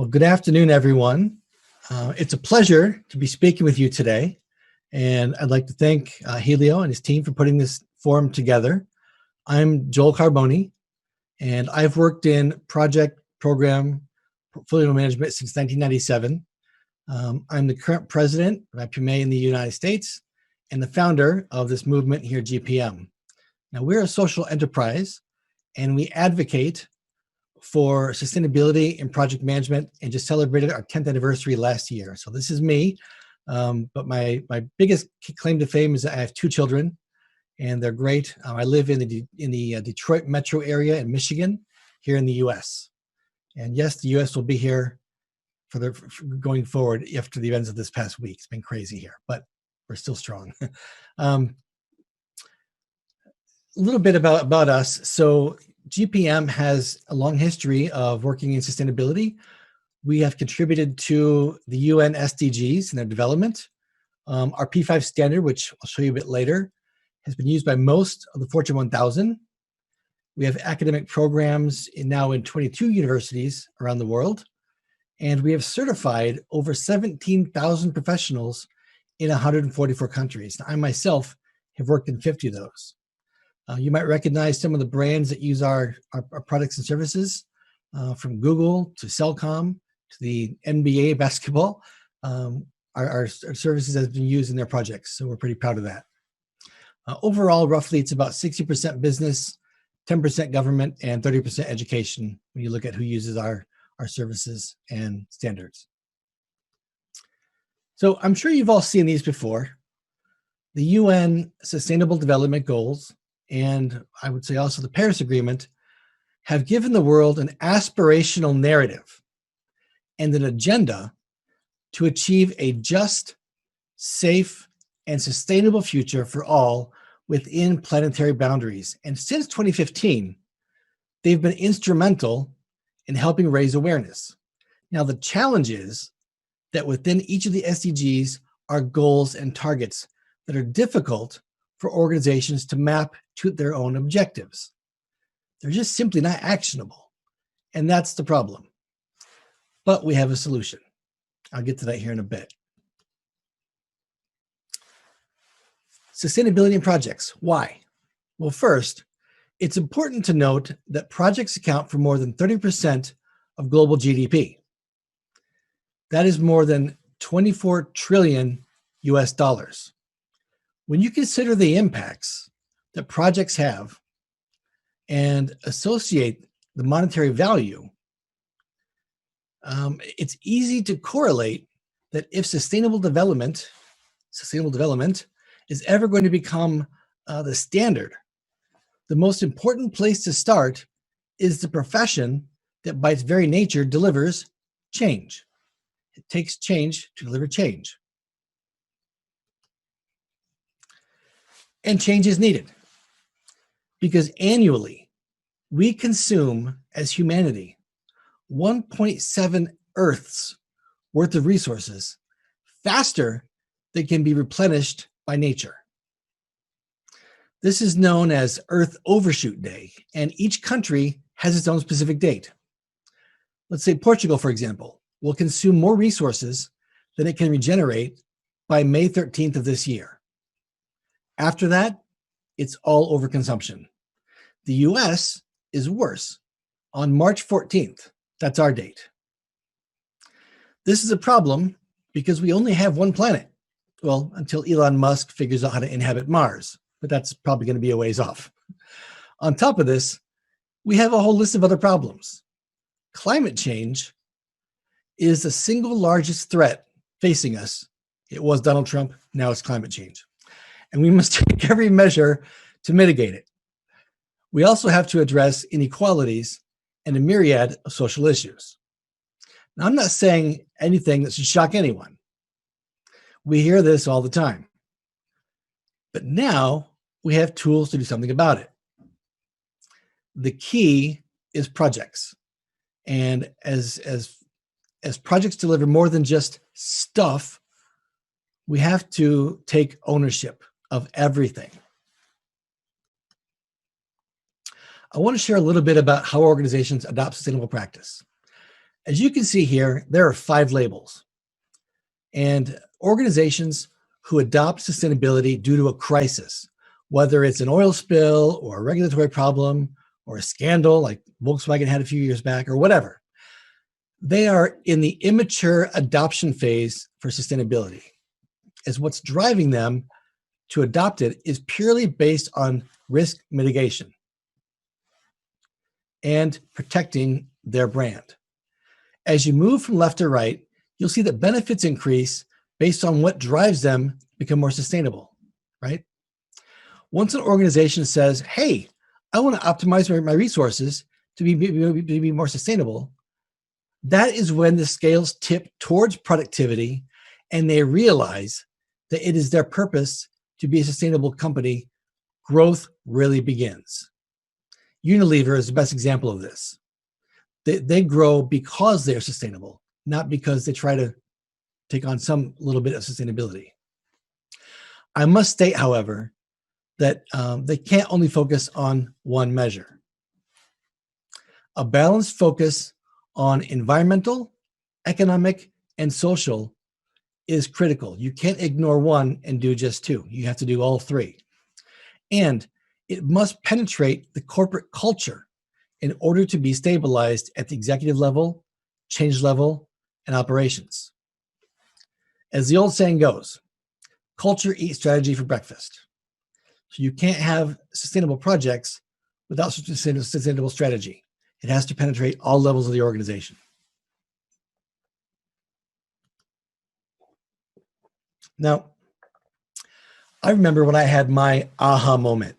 Well, good afternoon, everyone. It's a pleasure to be speaking with you today. And I'd like to thank Helio and his team for putting this forum together. I'm Joel Carboni, and I've worked in project, program, portfolio management since 1997. I'm the current president of IPMA in the United States and the founder of this movement here at GPM. Now, we're a social enterprise, and we advocate for sustainability in project management and just celebrated our 10th anniversary last year. So this is me, but my biggest claim to fame is that I have 2 children, and they're great. I live in the Detroit metro area in Michigan, here in the U.S. And yes, the U.S. will be here for going forward after the events of this past week. It's been crazy here, but we're still strong. A little bit about us. So GPM has a long history of working in sustainability. We have contributed to the UN SDGs and their development. Our P5 standard, which I'll show you a bit later, has been used by most of the Fortune 1000. We have academic programs now in 22 universities around the world, and we have certified over 17,000 professionals in 144 countries. Now, I myself have worked in 50 of those. You might recognize some of the brands that use our products and services, from Google to Cellcom to the NBA basketball. Our services have been used in their projects, so we're pretty proud of that. Overall, roughly, it's about 60% business, 10% government, and 30% education when you look at who uses our services and standards. So I'm sure you've all seen these before. The UN Sustainable Development Goals, and I would say also the Paris Agreement, have given the world an aspirational narrative and an agenda to achieve a just, safe, and sustainable future for all within planetary boundaries. And since 2015, they've been instrumental in helping raise awareness. Now, the challenge is that within each of the SDGs are goals and targets that are difficult for organizations to map to their own objectives. They're just simply not actionable. And that's the problem. But we have a solution. I'll get to that here in a bit. Sustainability in projects. Why? Well, first, it's important to note that projects account for more than 30% of global GDP. That is more than 24 trillion US dollars. When you consider the impacts that projects have and associate the monetary value, it's easy to correlate that if sustainable development is ever going to become the standard, the most important place to start is the profession that by its very nature delivers change. It takes change to deliver change. And change is needed because annually we consume as humanity 1.7 Earths worth of resources faster than can be replenished by nature. This is known as Earth Overshoot Day, and each country has its own specific date. Let's say Portugal, for example, will consume more resources than it can regenerate by May 13th of this year. After that, it's all overconsumption. The US is worse. On March 14th, that's our date. This is a problem because we only have one planet. Well, until Elon Musk figures out how to inhabit Mars, but that's probably going to be a ways off. On top of this, we have a whole list of other problems. Climate change is the single largest threat facing us. It was Donald Trump, now it's climate change. And we must take every measure to mitigate it. We also have to address inequalities and a myriad of social issues. Now, I'm not saying anything that should shock anyone. We hear this all the time. But now we have tools to do something about it. The key is projects. And as projects deliver more than just stuff, we have to take ownership of everything. I want to share a little bit about how organizations adopt sustainable practice. As you can see here, there are 5 labels. And organizations who adopt sustainability due to a crisis, whether it's an oil spill or a regulatory problem or a scandal like Volkswagen had a few years back or whatever, they are in the immature adoption phase for sustainability, as what's driving them to adopt it is purely based on risk mitigation and protecting their brand. As you move from left to right, you'll see that benefits increase based on what drives them to become more sustainable, right? Once an organization says, hey, I want to optimize my resources to be more sustainable, that is when the scales tip towards productivity and they realize that it is their purpose to be a sustainable company. Growth really begins. Unilever is the best example of this. They grow because they're sustainable, not because they try to take on some little bit of sustainability. I must state, however, that they can't only focus on one measure. A balanced focus on environmental, economic, and social is critical. You can't ignore one and do just 2. You have to do all 3. And it must penetrate the corporate culture in order to be stabilized at the executive level, change level, and operations. As the old saying goes, culture eats strategy for breakfast. So you can't have sustainable projects without sustainable strategy. It has to penetrate all levels of the organization. Now, I remember when I had my aha moment,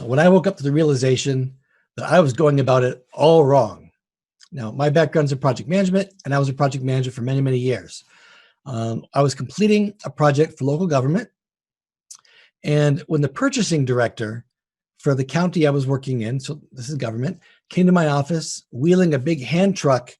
when I woke up to the realization that I was going about it all wrong. Now, my background's in project management, and I was a project manager for many, many years. I was completing a project for local government, and when the purchasing director for the county I was working in, so this is government, came to my office wheeling a big hand truck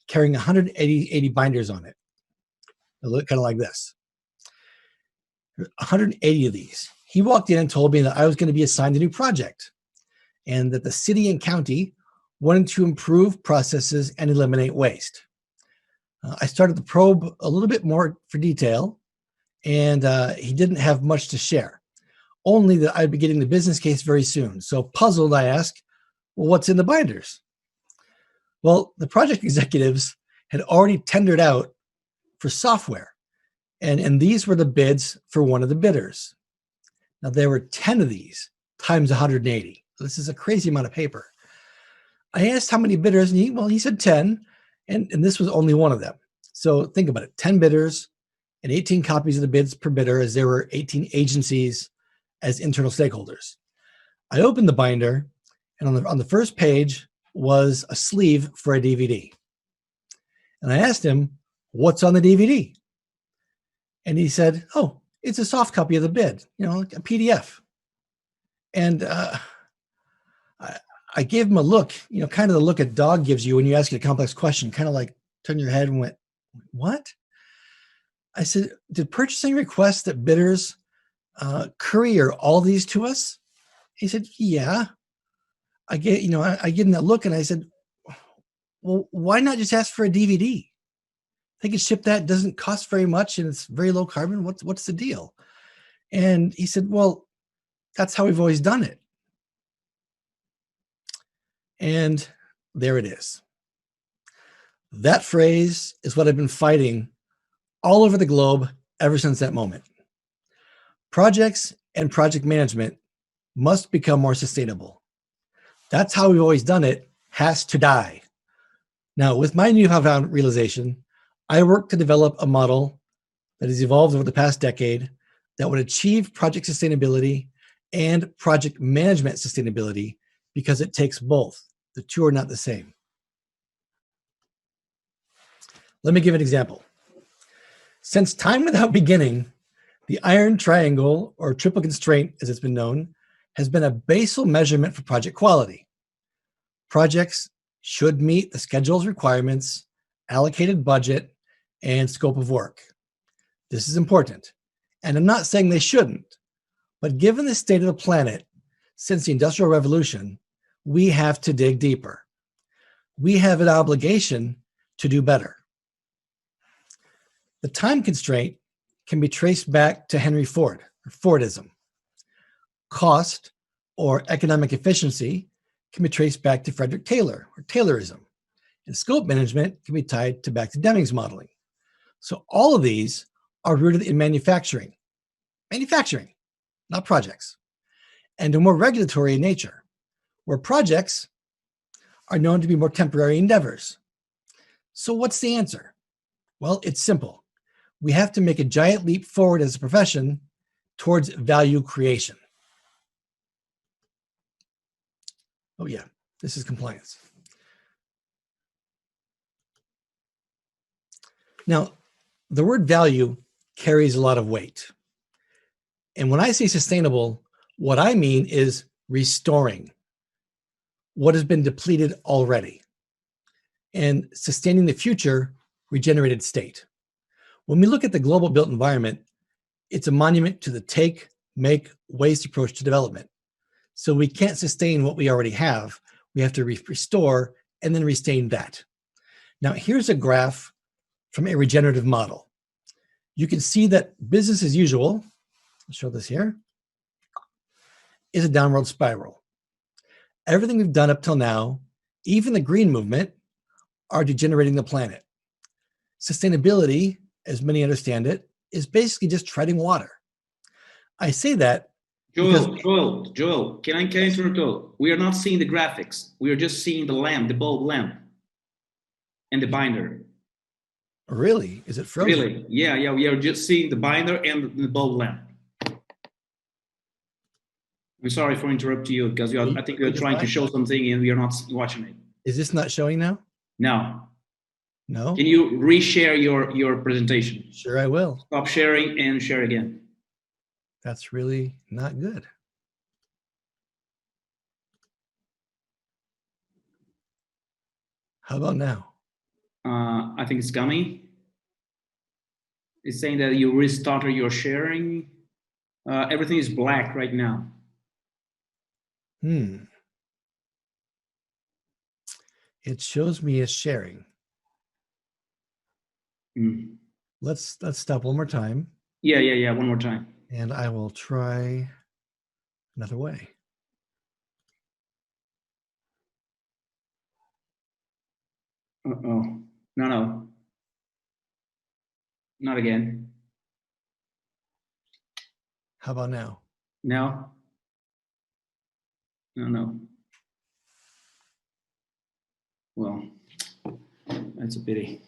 carrying 180 binders on it. It looked kind of like this. 180 of these. He walked in and told me that I was going to be assigned a new project and that the city and county wanted to improve processes and eliminate waste. I started to probe a little bit more for detail, and he didn't have much to share, only that I'd be getting the business case very soon. So puzzled, I asked, well, what's in the binders? Well, the project executives had already tendered out for software, and these were the bids for one of the bidders. Now, there were 10 of these times 180. So this is a crazy amount of paper. I asked how many bidders, and he said 10, and this was only one of them. So think about it, 10 bidders and 18 copies of the bids per bidder, as there were 18 agencies as internal stakeholders. I opened the binder, and on the first page was a sleeve for a DVD. And I asked him, what's on the DVD? And he said, oh, it's a soft copy of the bid, like a PDF. And I gave him a look, kind of the look a dog gives you when you ask it a complex question, kind of like turn your head and went, what? I said, did purchasing request that bidders courier all these to us? He said, yeah. I gave him that look and I said, well, why not just ask for a DVD? They can ship that, doesn't cost very much, and it's very low carbon. What's the deal? And he said, well, that's how we've always done it. And there it is. That phrase is what I've been fighting all over the globe ever since that moment. Projects and project management must become more sustainable. That's how we've always done it has to die. Now, with my newfound realization, I worked to develop a model that has evolved over the past decade that would achieve project sustainability and project management sustainability because it takes both. The two are not the same. Let me give an example. Since time without beginning, the iron triangle, or triple constraint as it's been known, has been a basal measurement for project quality. Projects should meet the schedule's requirements, allocated budget, and scope of work. This is important. And I'm not saying they shouldn't, but given the state of the planet since the Industrial Revolution, we have to dig deeper. We have an obligation to do better. The time constraint can be traced back to Henry Ford, or Fordism. Cost or economic efficiency can be traced back to Frederick Taylor, or Taylorism. And scope management can be tied back to Deming's modeling. So all of these are rooted in manufacturing, not projects, and are more regulatory in nature, where projects are known to be more temporary endeavors. So what's the answer? Well, it's simple. We have to make a giant leap forward as a profession towards value creation. Oh yeah, this is compliance. Now, the word value carries a lot of weight. And when I say sustainable, what I mean is restoring what has been depleted already and sustaining the future regenerated state. When we look at the global built environment, it's a monument to the take, make, waste approach to development. So we can't sustain what we already have. We have to restore and then sustain that. Now, here's a graph from a regenerative model. You can see that business as usual, I'll show this here, is a downward spiral. Everything we've done up till now, even the green movement, are degenerating the planet. Sustainability, as many understand it, is basically just treading water. I say that Joel, can I interrupt you? We are not seeing the graphics. We are just seeing the lamp, the bulb lamp, and the binder. Really? Is it frozen? Really? Yeah. We are just seeing the binder and the bulb lamp. I'm sorry for interrupting you because I think you're trying to show something and we are not watching it. Is this not showing now? No. No? Can you reshare your presentation? Sure, I will. Stop sharing and share again. That's really not good. How about now? I think it's coming. It's saying that you restarted your sharing. Everything is black right now. It shows me as sharing. Let's stop one more time. Yeah. One more time. And I will try another way. Uh-oh. No. Not again. How about now? No. Well, that's a pity.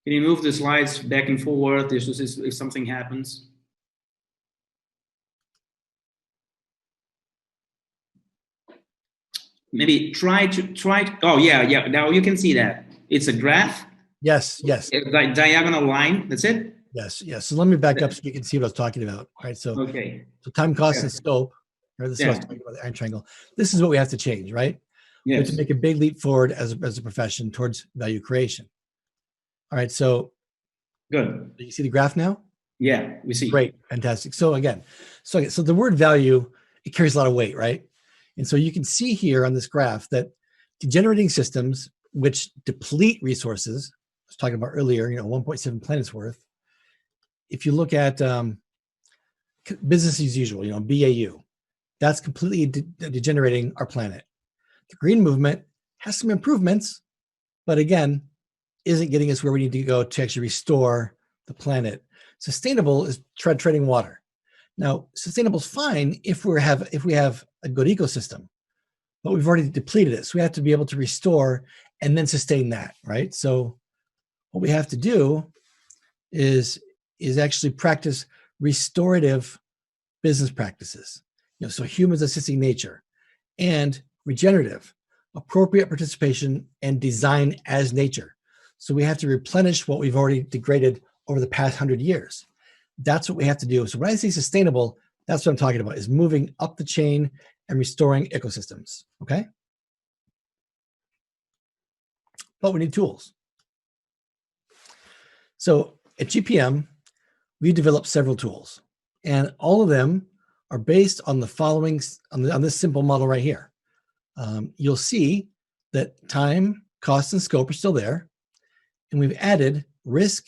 Can you move the slides back and forward if something happens? Maybe try. Oh yeah. Now you can see that it's a graph. Yes. It's like diagonal line. That's it. Yes. So let me back up so you can see what I was talking about. All right. So time, cost, and scope. Right. This is what I was talking about, the iron triangle. This is what we have to change, right? Yes. We have to make a big leap forward as a profession towards value creation. All right. So good. Do you see the graph now? Yeah, we see. Great. Fantastic. So the word value, it carries a lot of weight, right? And so you can see here on this graph that degenerating systems, which deplete resources, I was talking about earlier, 1.7 planets worth. If you look at business as usual, BAU, that's completely degenerating our planet. The green movement has some improvements, but again, isn't getting us where we need to go to actually restore the planet. Sustainable is treading water. Now, sustainable is fine if we have a good ecosystem, but we've already depleted it. So we have to be able to restore and then sustain that, right? So what we have to do is actually practice restorative business practices. So humans assisting nature, and regenerative, appropriate participation and design as nature. So we have to replenish what we've already degraded over the past 100 years. That's what we have to do. So when I say sustainable, that's what I'm talking about, is moving up the chain and restoring ecosystems, okay? But we need tools. So at GPM, we developed several tools, and all of them are based on the following, on this simple model right here. You'll see that time, cost, and scope are still there, and we've added risk,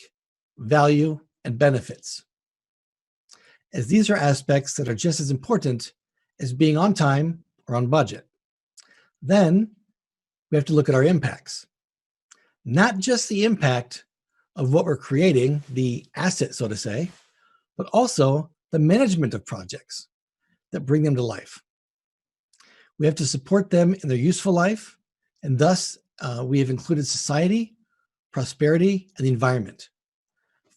value, and benefits, as these are aspects that are just as important as being on time or on budget. Then we have to look at our impacts, not just the impact of what we're creating, the asset, so to say, but also the management of projects that bring them to life. We have to support them in their useful life, and thus we have included society, prosperity, and the environment.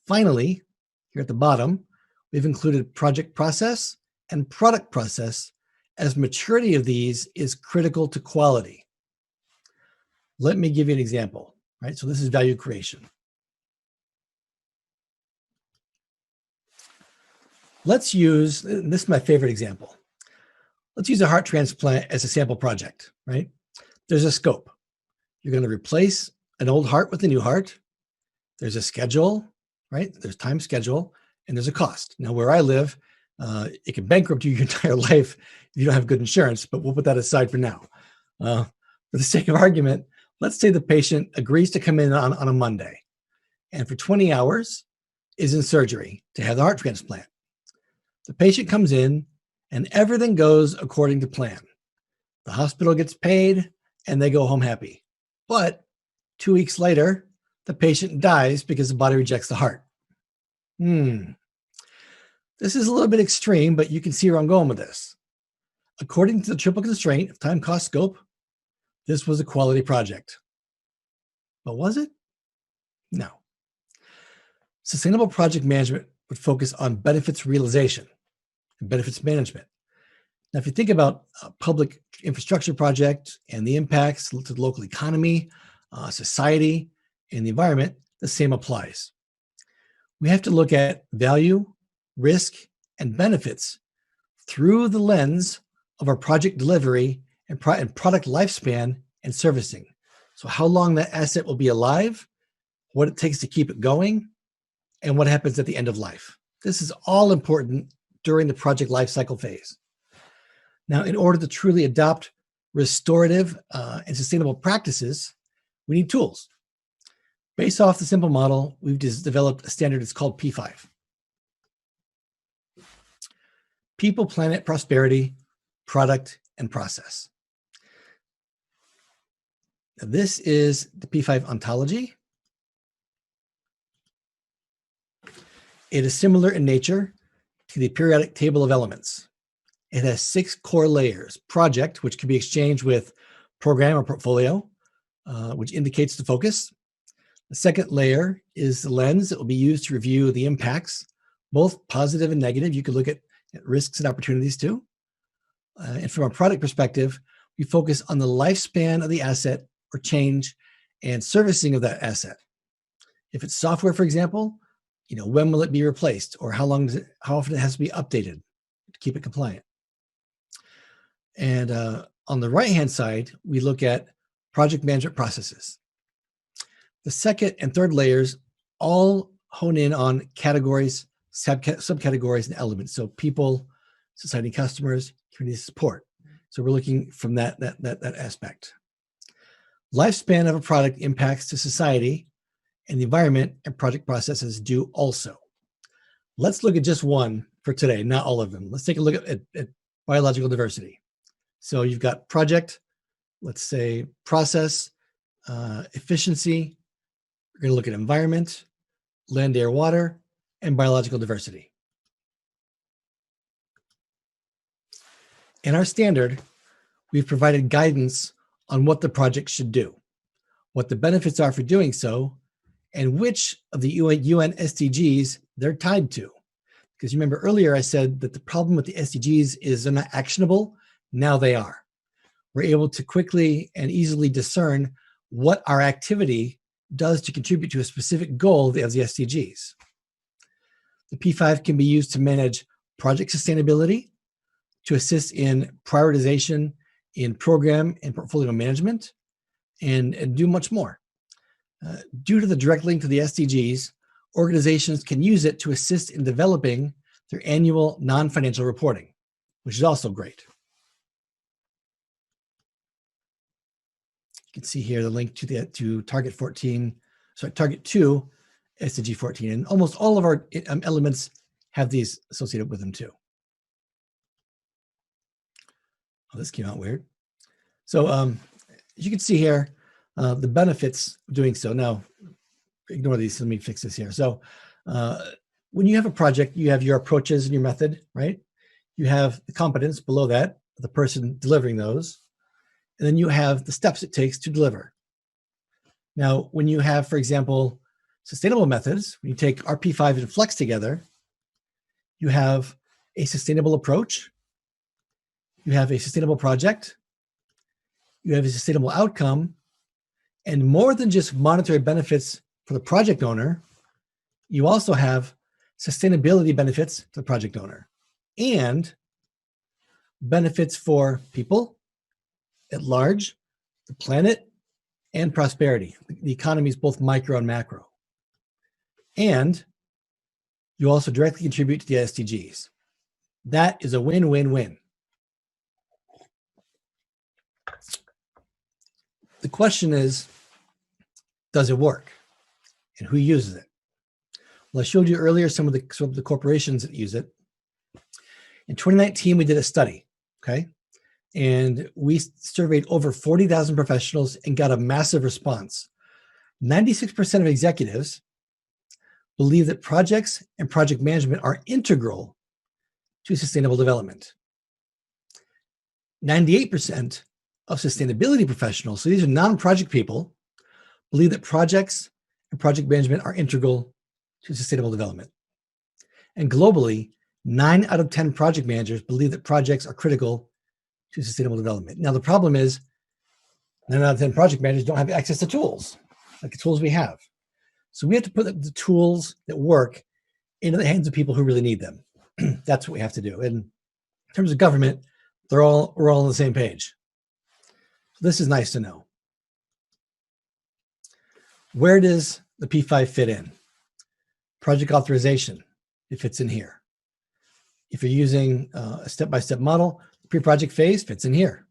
Finally, here at the bottom, we've included project process and product process, as maturity of these is critical to quality. Let me give you an example, right? So this is value creation. Let's use, this is my favorite example. Let's use a heart transplant as a sample project, right? There's a scope. You're going to replace an old heart with a new heart. There's a schedule, right? There's time schedule, and there's a cost. Now, where I live, it can bankrupt you your entire life if you don't have good insurance, but we'll put that aside for now. For the sake of argument, let's say the patient agrees to come in on a Monday, and for 20 hours is in surgery to have the heart transplant. The patient comes in, and everything goes according to plan. The hospital gets paid, and they go home happy. But 2 weeks later, the patient dies because the body rejects the heart. This is a little bit extreme, but you can see where I'm going with this. According to the triple constraint of time, cost, scope, this was a quality project. But was it? No. Sustainable project management would focus on benefits realization and benefits management. Now, if you think about a public infrastructure project and the impacts to the local economy, society, and the environment, the same applies. We have to look at value, risk, and benefits through the lens of our project delivery and product lifespan and servicing. So how long that asset will be alive, what it takes to keep it going, and what happens at the end of life. This is all important during the project lifecycle phase. Now, in order to truly adopt restorative and sustainable practices, we need tools. Based off the simple model, we've just developed a standard. It's called P5. People, planet, prosperity, product, and process. Now, this is the P5 ontology. It is similar in nature to the periodic table of elements. It has 6 core layers: project, which can be exchanged with program or portfolio, which indicates the focus. The second layer is the lens that will be used to review the impacts, both positive and negative. You could look at risks and opportunities too. And from a product perspective, we focus on the lifespan of the asset or change and servicing of that asset. If it's software, for example, when will it be replaced, or how often it has to be updated to keep it compliant. And on the right-hand side, we look at project management processes. The second and third layers all hone in on categories, subcategories, and elements. So people, society, customers, community support. So we're looking from that aspect. Lifespan of a product impacts to society and the environment, and project processes do also. Let's look at just one for today, not all of them. Let's take a look at biological diversity. So you've got project, let's say process, efficiency. We're going to look at environment, land, air, water, and biological diversity. In our standard, we've provided guidance on what the project should do, what the benefits are for doing so, and which of the UN SDGs they're tied to. Because you remember earlier I said that the problem with the SDGs is they're not actionable. Now they are. We're able to quickly and easily discern what our activity does to contribute to a specific goal of the SDGs. The P5 can be used to manage project sustainability, to assist in prioritization in program and portfolio management, and do much more. Due to the direct link to the SDGs, organizations can use it to assist in developing their annual non-financial reporting, which is also great. You can see here the link to target 14, sorry, target 2 SDG 14, and almost all of our elements have these associated with them too. Oh, this came out weird. So as you can see here, the benefits of doing so. Now, ignore these. Let me fix this here. So when you have a project, you have your approaches and your method, right? You have the competence below that, the person delivering those. And then you have the steps it takes to deliver. Now, when you have, for example, sustainable methods, when you take RP5 and FLEKS together, you have a sustainable approach, you have a sustainable project, you have a sustainable outcome, and more than just monetary benefits for the project owner, you also have sustainability benefits to the project owner and benefits for people at large, the planet, and prosperity. The economy is both micro and macro. And you also directly contribute to the SDGs. That is a win-win-win. The question is, does it work? And who uses it? Well, I showed you earlier some of the corporations that use it. In 2019, we did a study, okay? And we surveyed over 40,000 professionals and got a massive response. 96% of executives believe that projects and project management are integral to sustainable development. 98% of sustainability professionals, so these are non-project people, believe that projects and project management are integral to sustainable development. And globally, 9 out of 10 project managers believe that projects are critical to sustainable development. Now, the problem is 9 out of 10 project managers don't have access to tools, like the tools we have. So we have to put the tools that work into the hands of people who really need them. That's what we have to do. And in terms of government, we're all on the same page. So this is nice to know. Where does the P5 fit in? Project authorization, it fits in here. If you're using a step-by-step model, the pre-project phase fits in here.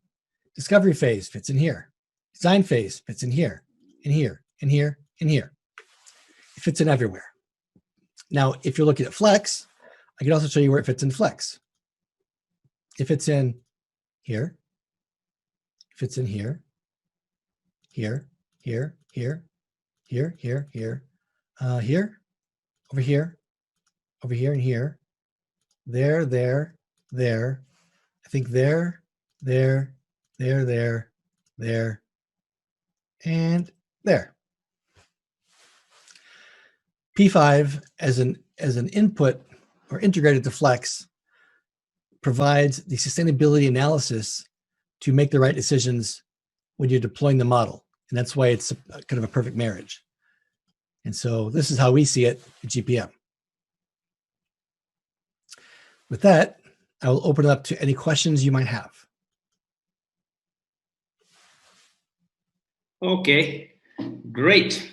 Discovery phase fits in here. Design phase fits in here, in here, in here, in here. It fits in everywhere. Now, if you're looking at FLEKS, I can also show you where it fits in FLEKS. It fits in here. It fits in here. Here, here, here, here, here, here, here, over here, over here, and here. There, there, there. I think there, there, there, there, there, and there. P5 as an input or integrated to FLEKS provides the sustainability analysis to make the right decisions when you're deploying the model. And that's why it's kind of a perfect marriage. And so this is how we see it at GPM. With that, I will open it up to any questions you might have. Okay, great.